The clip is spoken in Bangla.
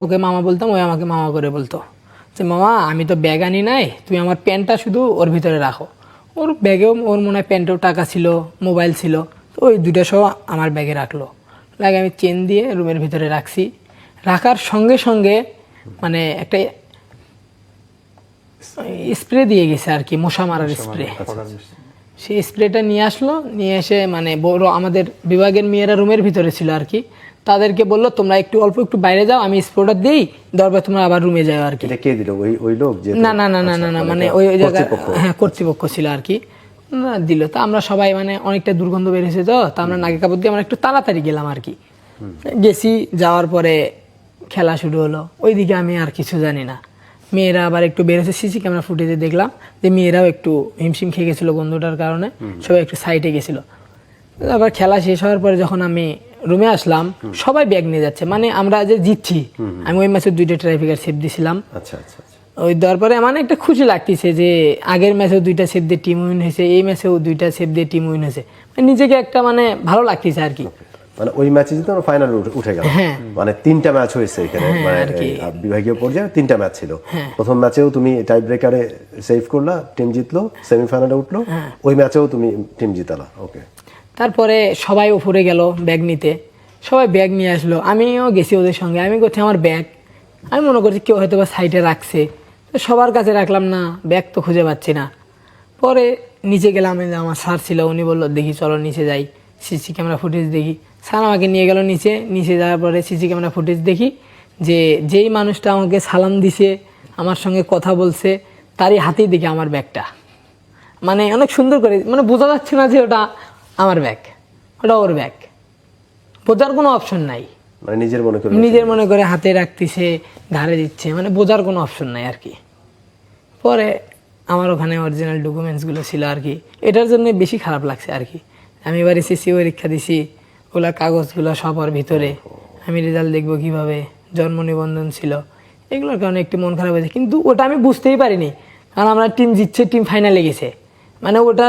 ওকে মামা বলতাম, ওই আমাকে মামা করে বলতো যে মামা আমি তো ব্যাগ আনি নাই, তুমি আমার প্যান্টটা শুধু ওর ভিতরে রাখো। ওর ব্যাগেও ওর মনে হয় প্যান্টেও টাকা ছিল, মোবাইল ছিল, তো ওই দুটো সহ আমার ব্যাগে রাখলো। লাগে আমি চেন দিয়ে রুমের ভিতরে রাখছি। রাখার সঙ্গে সঙ্গে মানে একটা স্প্রে দিয়ে গেছে আর কি, মশা মারার স্প্রে। সেই স্প্রেটা নিয়ে আসলো, নিয়ে এসে মানে বড় আমাদের বিভাগের মেয়েরা রুমের ভিতরে ছিল আর কি, তাদেরকে বললো তোমরা একটু অল্প একটু বাইরে যাও, আমি স্প্রেটা দিই, দরবার তোমরা আবার রুমে যাও আর কি। এটা কে দিল? ওই লোক যে না না না না না না মানে ওই জায়গায় হ্যাঁ কর্তৃপক্ষ ছিল আর কি, দিল। তো আমরা সবাই মানে অনেকটা দুর্গন্ধ বেরিয়েছে, তো আমরা নাকে কাপড় দিয়ে আমরা একটু তাড়াতাড়ি গেলাম আর কি। গেছি, যাওয়ার পরে খেলা শুরু হলো। ওইদিকে আমি আর কিছু জানি না। মেয়েরা আবার একটু বেরোছে, সিসি ক্যামেরা ফুটেজে দেখলাম যে মেয়েরাও একটু হিমশিম খেয়ে গেছিলো বন্ধুটার কারণে, সবাই একটু সাইডে গেছিলো। আবার খেলা শেষ হওয়ার পরে যখন আমি রুমে আসলাম, সবাই ব্যাগ নিয়ে যাচ্ছে, মানে আমরা যে জিতছি। আমি ওই ম্যাচে 2টা ট্রাইফিকার সেভ দিয়েছিলাম। আচ্ছা আচ্ছা আচ্ছা। ওই দেওয়ার পরে মানে একটা খুশি লাগতেছে যে আগের ম্যাচেও 2টা সেভ দিয়ে টিম উইন হয়েছে, এই ম্যাচেও 2টা সেভ দিয়ে টিম উইন হয়েছে, নিজেকে একটা মানে ভালো লাগতেছে আর কি। মানে ওই ম্যাচে যদি আমরা ফাইনালে উঠে গেল, মানে 3টা ম্যাচ হয়েছে এখানে, মানে বিভাগীয় পর্যায়ে 3টা ম্যাচ ছিল। প্রথম ম্যাচেও তুমি টাই ব্রেকারে সেভ করলা, টিম জিতলো, সেমিফাইনালে উঠলো। ওই ম্যাচেও তুমি টিম জিতালা। ওকে। তারপরে সবাই উপরে গেল ব্যাগ নিতে, সবাই ব্যাগ নিয়ে আসলো, আমিও গেছি ওদের সঙ্গে। আমি করছি আমার ব্যাগ, আমি মনে করছি কেউ হয়তো বা সাইডে রাখছে, তো সবার কাছে রাখলাম না, ব্যাগ তো খুঁজে পাচ্ছি না। পরে নিচে গেলাম, আমার স্যার ছিল, উনি বললো দেখি চলো নিচে যাই, সিসি ক্যামেরা ফুটেজ দেখি। স্যার আমাকে নিয়ে গেল নিচে। নিচে যাওয়ার পরে সিসি ক্যামেরা ফুটেজ দেখি যে যেই মানুষটা আমাকে সালাম দিছে, আমার সঙ্গে কথা বলছে, তারই হাতেই দেখি আমার ব্যাগটা, মানে অনেক সুন্দর করে, মানে বোঝা যাচ্ছে না যে ওটা আমার ব্যাগ, ওটা ওর ব্যাগ, বোঝার কোনো অপশন নাই। মানে নিজের মনে করে হাতে রাখতেছে, ঘাড়ে দিচ্ছে, মানে বোঝার কোনো অপশন নাই আর কি। পরে আমার ওখানে অরিজিনাল ডকুমেন্টসগুলো ছিল আর কি, এটার জন্য বেশি খারাপ লাগছে আর কি। আমি এবার এসএসসি পরীক্ষা দিছি, ওগুলা কাগজগুলো সব ওর ভিতরে, আমি রেজাল্ট দেখবো কিভাবে, জন্ম নিবন্ধন ছিল, এগুলোর কারণে একটু মন খারাপ হয়েছে। কিন্তু ওটা আমি বুঝতেই পারিনি, কারণ আমরা টিম জিতছে, টিম ফাইনালে গেছে, মানে ওটা